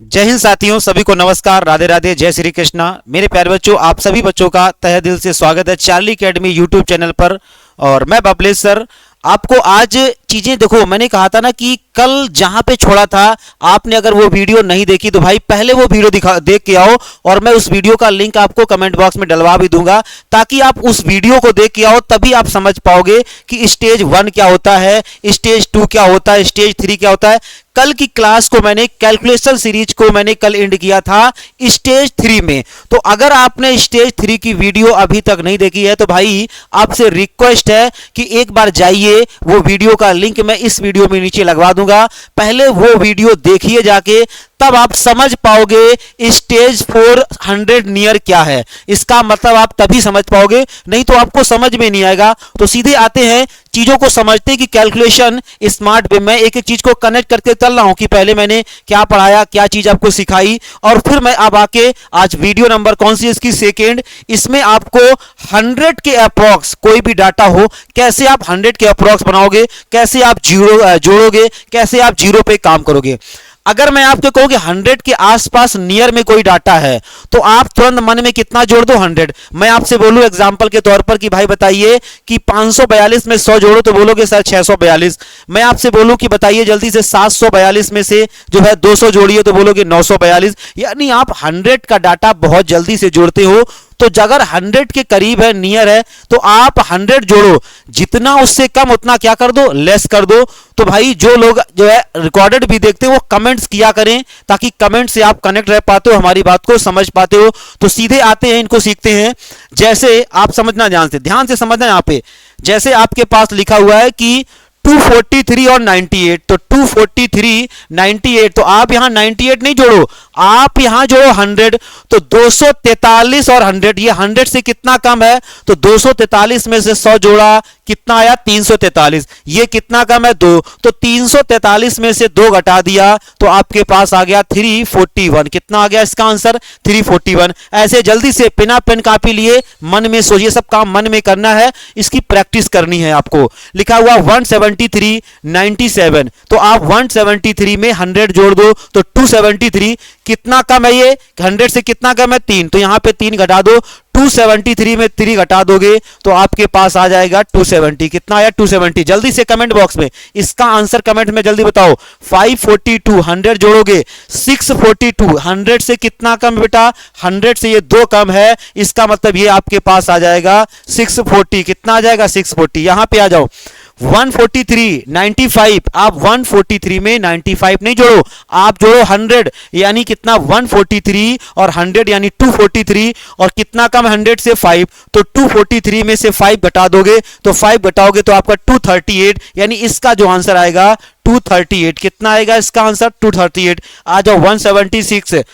जय हिंद साथियों, सभी को नमस्कार, राधे राधे, जय श्री कृष्णा। मेरे प्यारे बच्चों, आप सभी बच्चों का तहे दिल से स्वागत है चार्ली अकेडमी यूट्यूब चैनल पर। और मैं बबलेश सर आपको आज चीजें देखो, मैंने कहा था ना कि कल जहां पे छोड़ा था आपने अगर वो वीडियो नहीं देखी तो भाई पहले वो वीडियो देख के आओ, और मैं उस वीडियो का लिंक आपको कमेंट बॉक्स में डलवा भी दूंगा, ताकि आप उस वीडियो को देख के आओ, तभी आप समझ पाओगे कि स्टेज 1 क्या होता है, स्टेज 2 क्या होता है, स्टेज 3 क्या होता है। कल की क्लास को मैंने कैलकुलेशन सीरीज को मैंने कल एंड किया था स्टेज 3 में। तो अगर आपने स्टेज 3 की वीडियो अभी तक नहीं देखी है तो भाई आपसे रिक्वेस्ट है कि एक बार जाइए, वो वीडियो का लिंक मैं इस वीडियो में नीचे लगवा दूंगा, पहले वो वीडियो देखिए जाके, तब आप समझ पाओगे स्टेज 400 नियर क्या है। इसका मतलब आप तभी समझ पाओगे, नहीं तो आपको समझ में नहीं आएगा। तो सीधे आते हैं चीजों को समझते कि कैलकुलेशन स्मार्ट वे में एक एक चीज को कनेक्ट करके चल रहा हूं कि पहले मैंने क्या पढ़ाया, क्या चीज आपको सिखाई, और फिर मैं अब आके आज वीडियो नंबर कौन सी है इसकी, सेकेंड। इसमें आपको 100 के अप्रॉक्स कोई भी डाटा हो, कैसे आप 100 के अप्रॉक्स बनाओगे, कैसे आप जीरो जोड़ोगे, कैसे आप जीरो पे काम करोगे। अगर मैं आपको कहूं कि 100 के आसपास नियर में कोई डाटा है तो आप तुरंत मन में कितना जोड़ दो, 100। मैं आपसे बोलूं एग्जांपल के तौर पर कि भाई बताइए कि 542 में 100 जोड़ो तो बोलोगे सर 642। मैं आपसे बोलूं कि बताइए जल्दी से 742 में से जो है 200 जोड़िए तो बोलोगे 942। यानी आप 100 का डाटा बहुत जल्दी से जोड़ते हो। तो अगर 100 के करीब है, नियर है, तो आप 100 जोड़ो, जितना उससे कम उतना क्या कर दो, लेस कर दो। तो भाई जो लोग जो है रिकॉर्डेड भी देखते हो वो कमेंट्स किया करें, ताकि कमेंट से आप कनेक्ट रह पाते हो, हमारी बात को समझ पाते हो। तो सीधे आते हैं, इनको सीखते हैं। जैसे आप समझना, ध्यान से समझना। यहां पे जैसे आपके पास लिखा हुआ है कि 243 और 98, तो 243 98, तो आप यहां 98 नहीं जोड़ो, आप यहां जोड़ो 100। तो 243 और 100, ये 100 से कितना कम है, तो 243 में से 100 जोड़ा, कितना आया 343। ये कितना कम है 2, तो 343 में से 2 घटा दिया तो आपके पास आ गया 341। कितना आ गया इसका आंसर, 341। ऐसे जल्दी से बिना पेन कापी लिए मन में सोचिए, सब काम मन में करना है, इसकी प्रैक्टिस करनी है आपको। लिखा हुआ 173 97, तो आप 173 में 100 जोड़ दो तो 273। कितना कम है ये, 100 से कितना कम है 3, तो यहां पे 3 घटा दो, 273 में 3 घटा दोगे तो आपके पास आ जाएगा 270। कितना आया 270। जल्दी से कमेंट बॉक्स में इसका आंसर कमेंट में जल्दी बताओ। 542 100 जोड़ोगे 642, 100 से कितना कम बेटा, 100 से ये 2 कम है, इसका मतलब ये आपके पास आ जाएगा 640। कितना आ जाएगा 640। यहां पे आ जाओ 143 95, आप 143 में 95 नहीं जोड़ो, आप जोड़ो 100, यानी कितना 143 और 100 यानी 243, और कितना कम 100 से 5, तो 243 में से 5 घटा दोगे तो 5 घटाओगे तो आपका 238, यानी इसका जो आंसर आएगा 238। कितना आएगा इसका आंसर 238। आ जाओ 176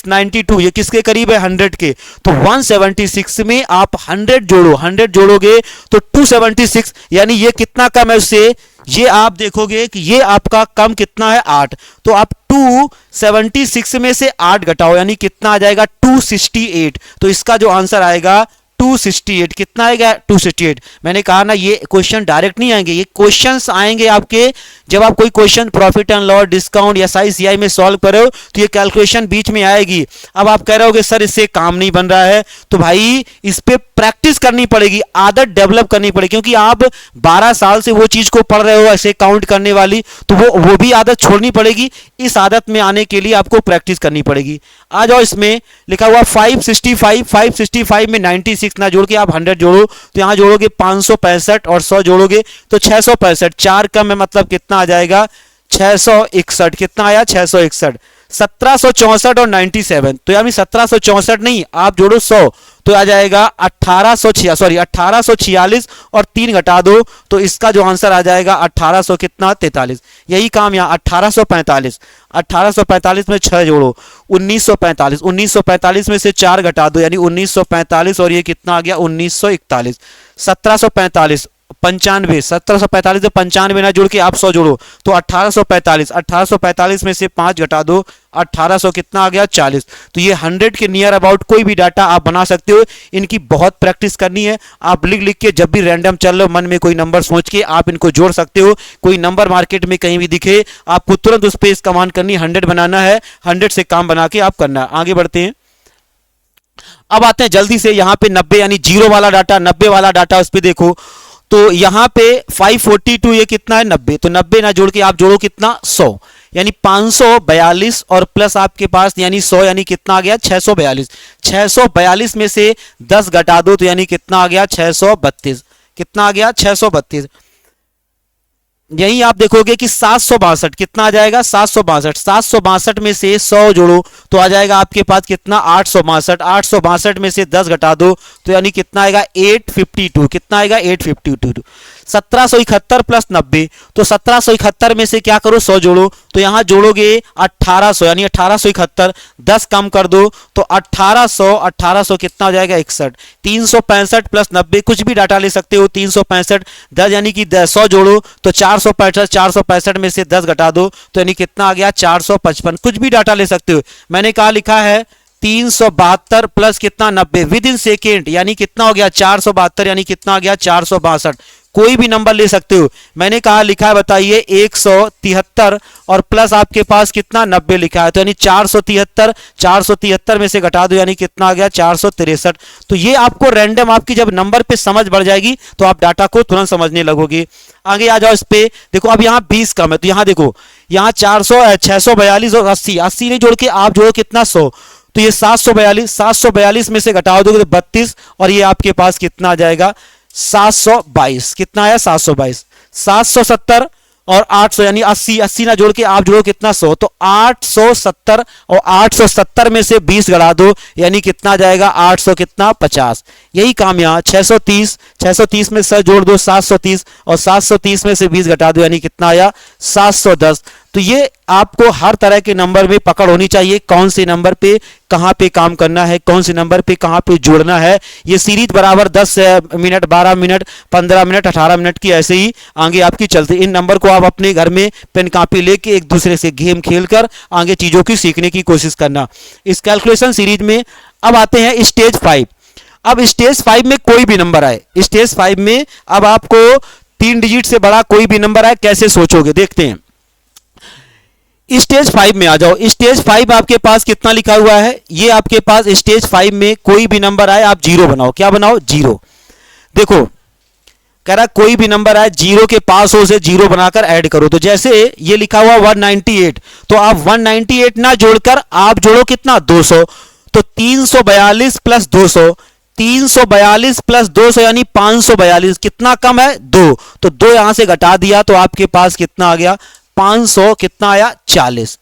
92, ये किसके करीब है 100 के, तो 176 में आप 100 जोड़ो, 100 जोड़ोगे तो 276, यानी ये कितना कम है उससे, ये आप देखोगे कि ये आपका कम कितना है 8, तो आप 276 में से 8 घटाओ, यानी कितना आ जाएगा 268। तो इसका जो आंसर आएगा 268। कितना आएगा 268। मैंने कहा ना ये क्वेश्चन डायरेक्ट नहीं आएंगे, ये क्वेश्चंस आएंगे आपके जब आप कोई question profit and loss, discount या SI में सॉल्व कर रहे हो तो ये कैलकुलेशन बीच में आएगी। अब आप कह रहे होगे सर इससे काम नहीं बन रहा है, तो भाई इस पे प्रैक्टिस करनी पड़ेगी, आदत डेवलप करनी पड़ेगी, क्योंकि आप 12 साल से वो चीज को पढ़ रहे हो ऐसे काउंट करने वाली, तो वो भी आदत छोड़नी पड़ेगी। इस आदत में आने के लिए आपको प्रैक्टिस करनी पड़ेगी। आ जाओ, इसमें लिखा हुआ 565 में 96 ना जोड़ के आप 100 जोड़ो, तो यहां जोड़ोगे 565 और 100 जोड़ोगे तो 665, 4 कम है, मतलब कितना आ जाएगा 661। कितना आया 661। 1764 और 97, तो यानी 1764 नहीं, आप जोड़ो 100 तो आ जाएगा 1846 और 3 घटा दो तो इसका जो आंसर आ जाएगा 1800 कितना 43। यही काम यहाँ 1845 में 6 जोड़ो 1945 में से 4 घटा दो, यानी 1945, और ये कितना आ गया 1941। 1745 95, 1745 से 95 ना जोड़ के आप 100 जोड़ो तो 1845, 1845 में से 5 घटा दो 1800 कितना आ गया 40। तो ये 100 के नियर अबाउट कोई भी डाटा आप बना सकते हो। इनकी बहुत प्रैक्टिस करनी है। आप लिख लिख के जब भी रैंडम चल रहे हो मन में कोई नंबर सोच के आप इनको जोड़ सकते हो। कोई नंबर मार्केट में कहीं भी दिखे आपको तुरंत उस पर इस कमांड करनी, 100 बनाना है, 100 से काम बना के आप करना है। आगे बढ़ते हैं। अब आते हैं जल्दी से यहाँ पे 90 यानी जीरो वाला डाटा, 90 वाला डाटा उस पर देखो तो यहाँ पे 542 ये कितना है 90, तो 90 ना जोड़ के आप जोड़ो कितना 100 यानी 542 और प्लस आपके पास यानी 100 यानी कितना आ गया 642। 642 में से 10 घटा दो तो यानी कितना आ गया 632, कितना आ गया 632। यही आप देखोगे कि 762 कितना आ जाएगा 762, 762 में से 100 जोड़ो तो आ जाएगा आपके पास कितना 862, 862 में से 10 घटा दो तो यानी कितना आएगा 852, कितना आएगा 852। 1771 प्लस 90 तो 1771 में से क्या करो 100 जोड़ो तो यहां जोड़ोगे 1800 यानी 1871, 10 कम कर दो तो 1800 कितना हो जाएगा 61। 365 प्लस 90 कुछ भी डाटा ले सकते हो 365, 10 यानी कि 100 जोड़ो तो 465, 465 में से 10 घटा दो तो यानी कितना आ गया 455, कुछ भी डाटा ले सकते हो। मैंने कहा लिखा है 372 प्लस कितना 90 विद इन सेकेंड यानी कितना हो गया 472 यानी कितना आ गया 462, कोई भी नंबर ले सकते हो। मैंने कहा लिखा है बताइए 173 और प्लस आपके पास कितना 90 लिखा है तो यानी 473, 473 में से घटा दो यानी कितना आ गया 463। तो ये आपको रैंडम आपकी जब नंबर पे समझ बढ़ जाएगी तो आप डाटा को तुरंत समझने लगोगे। आगे आ जाओ इस पे देखो अब यहाँ 20 कम है तो यहाँ देखो यहाँ 642 और 80 नहीं जोड़ के आप जोड़ो कितना 100 तो ये 742 में से घटा दोगे तो 32 और ये आपके पास कितना आ जाएगा 722, कितना आया 722। 770 और 800 यानी 80 ना जोड़ के आप जोड़ो कितना 100 तो 870 और 870 में से 20 घटा दो यानी कितना आ जाएगा 800 कितना 50। यही काम यहाँ 630 में से जोड़ दो 730 और 730 में से 20 घटा दो यानी कितना आया 710। तो ये आपको हर तरह के नंबर में पकड़ होनी चाहिए, कौन से नंबर पे कहां पे काम करना है, कौन से नंबर पे कहां पे जोड़ना है। ये सीरीज बराबर 10 मिनट 12 मिनट 15 मिनट 18 मिनट की ऐसे ही आगे आपकी चलती। इन नंबर को आप अपने घर में पेन कॉपी लेके एक दूसरे से गेम खेलकर आगे चीजों की सीखने की कोशिश करना। इस कैलकुलेशन सीरीज में अब आते हैं स्टेज 5। अब स्टेज 5 में कोई भी नंबर आए, स्टेज 5 में अब आपको 3 डिजिट से बड़ा कोई भी नंबर आए कैसे सोचोगे देखते हैं। स्टेज 5 में आ जाओ। स्टेज 5 आपके पास कितना लिखा हुआ है, ये आपके पास स्टेज 5 में कोई भी नंबर आए आप जीरो बनाओ। क्या बनाओ जीरो। देखो कह रहा कोई भी नंबर आए जीरो के पास हो उसे जीरो बनाकर ऐड करो। तो जैसे ये लिखा हुआ 198 तो आप 198 ना जोड़कर आप जोड़ो कितना 200 तो 342 प्लस 200, 342 प्लस 200 यानी 542, कितना कम है 2 तो 2 यहां से घटा दिया तो आपके पास कितना आ गया 500 कितना आया 40।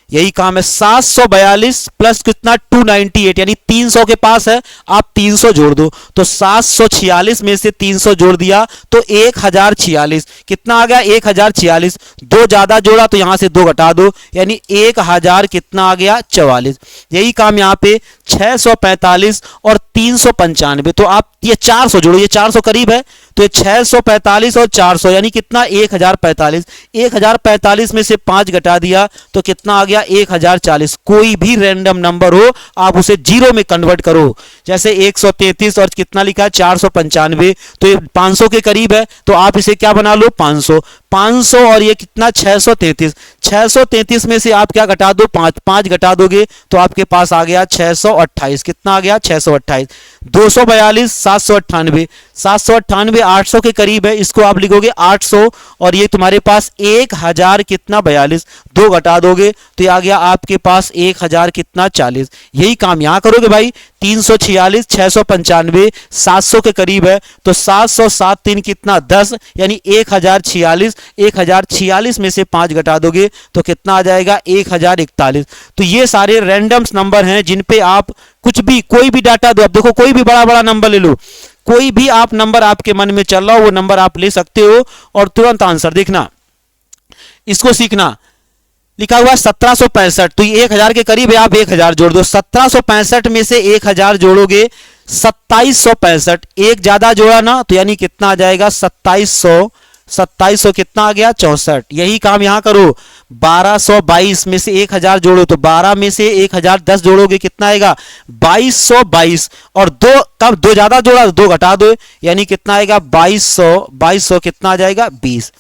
यही काम है 742 प्लस कितना 298 यानी 300 के पास है आप 300 जोड़ दो तो 746 में से 300 जोड़ दिया तो 1046, कितना आ गया 1046। 2 ज्यादा जोड़ा तो यहां से 2 घटा दो यानी 1000 कितना आ गया 44। यही काम यहां पे 645 और 395 तो आप ये 400 जोड़ो, ये 400 करीब है तो ये 645 और 400 यानी कितना 1045। 1045 में से 5 घटा दिया तो कितना आ गया 1040। कोई भी रैंडम नंबर हो आप उसे जीरो में कन्वर्ट करो। जैसे 133 और कितना लिखा है 495 तो ये 500 के करीब है तो आप इसे क्या बना लो 500 और ये कितना 633 में से आप क्या घटा दो 5 घटा दोगे तो आपके पास आ गया 628, कितना आ गया 628। 242 798 800 के करीब है, इसको आप लिखोगे 800 और ये तुम्हारे पास 1000 कितना 42, 2 घटा दोगे तो ये आ गया आपके पास 1000 कितना 40। यही काम यहां करोगे भाई 346 695 700 के करीब है तो 707 3 कितना 10 यानी 1046, 1046 में से 5 घटा दोगे तो कितना आ जाएगा 1041। तो ये सारे रैंडम्स नंबर हैं जिन पे आप कुछ भी कोई भी डाटा दो। अब देखो कोई भी बड़ा बड़ा नंबर ले लो, कोई भी आप नंबर आपके मन में चल रहा हो वो नंबर आप ले सकते हो और तुरंत आंसर देखना। इसको सीखना लिखा हुआ 1765 तो ये 1000 के करीब है, आप 1000 जोड़ दो। 1765 में से 1000 जोड़ोगे 2765, एक ज्यादा जोड़ा ना तो यानी कितना आ जाएगा 2700 कितना आ गया 64। यही काम यहां करो, 1222 में से 1000 जोड़ो तो 12 में से 1000 10 जोड़ोगे कितना आएगा 2222, और दो कब दो ज्यादा जोड़ा तो दो घटा दो यानी कितना आएगा 2200 कितना आ जाएगा 20।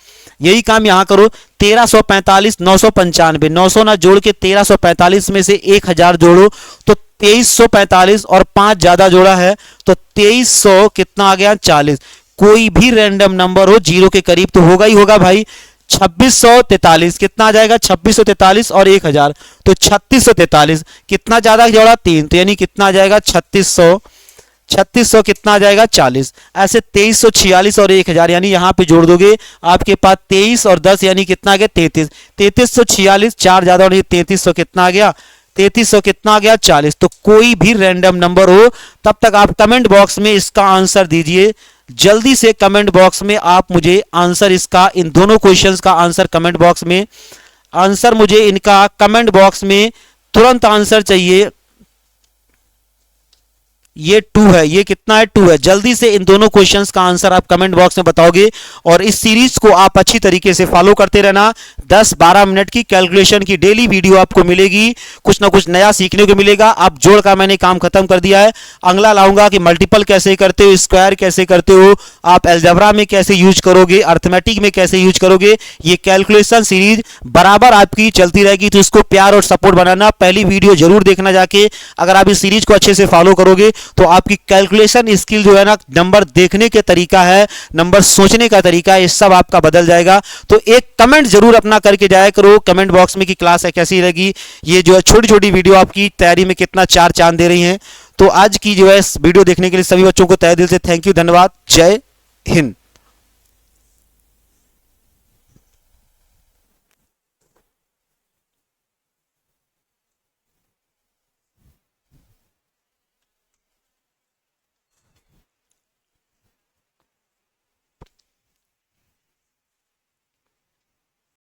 यही काम यहां करो, 1345 995, 900 ना जोड़ के 1345 में से 1000 जोड़ो तो 2345, और 5 ज्यादा जोड़ा है तो 2300 कितना आ गया 40। कोई भी रैंडम नंबर हो जीरो के करीब तो होगा ही होगा भाई। 2643 कितना आ जाएगा 2643 और 1000 तो 3643, कितना ज्यादा जोड़ा 3 तो यानी कितना आ जाएगा 3600 कितना आ जाएगा 40। ऐसे 2346 और 1000 यानी यहां पे जोड़ दोगे आपके पास 23 और 10 यानी कितना आ गया 33, 3346, 4 ज्यादा और 3300 कितना आ गया 3300 कितना आ गया 40। तो कोई भी रैंडम नंबर हो तब तक आप कमेंट बॉक्स में इसका आंसर दीजिए, जल्दी से कमेंट बॉक्स में आप मुझे आंसर इसका, इन दोनों क्वेश्चंस का आंसर कमेंट बॉक्स में, आंसर मुझे इनका कमेंट बॉक्स में तुरंत आंसर चाहिए। ये 2 है, ये कितना है 2 है। जल्दी से इन दोनों क्वेश्चंस का आंसर आप कमेंट बॉक्स में बताओगे, और इस सीरीज को आप अच्छी तरीके से फॉलो करते रहना। 10-12 मिनट की कैलकुलेशन की डेली वीडियो आपको मिलेगी, कुछ ना कुछ नया सीखने को मिलेगा। आप जोड़ का मैंने काम खत्म कर दिया है, अगला लाऊंगा कि मल्टीपल कैसे करते हो, स्क्वायर कैसे करते हो, आप अलजेब्रा में कैसे यूज करोगे, अर्थमेटिक में कैसे यूज करोगे। ये कैलकुलेशन सीरीज बराबर आपकी चलती रहेगी, तो इसको प्यार और सपोर्ट बनाना। पहली वीडियो जरूर देखना जाके, अगर आप इस सीरीज को अच्छे से फॉलो करोगे तो आपकी कैलकुलेशन स्किल जो है ना, नंबर देखने के तरीका है, नंबर सोचने का तरीका है, ये सब आपका बदल जाएगा। तो एक कमेंट जरूर अपना करके जाया करो कमेंट बॉक्स में कि क्लास है कैसी लगी। ये जो है छोटी छोटी वीडियो आपकी तैयारी में कितना 4 चांद दे रही हैं। तो आज की जो है वीडियो देखने के लिए सभी बच्चों को तहे दिल से थैंक यू, धन्यवाद, जय हिंद।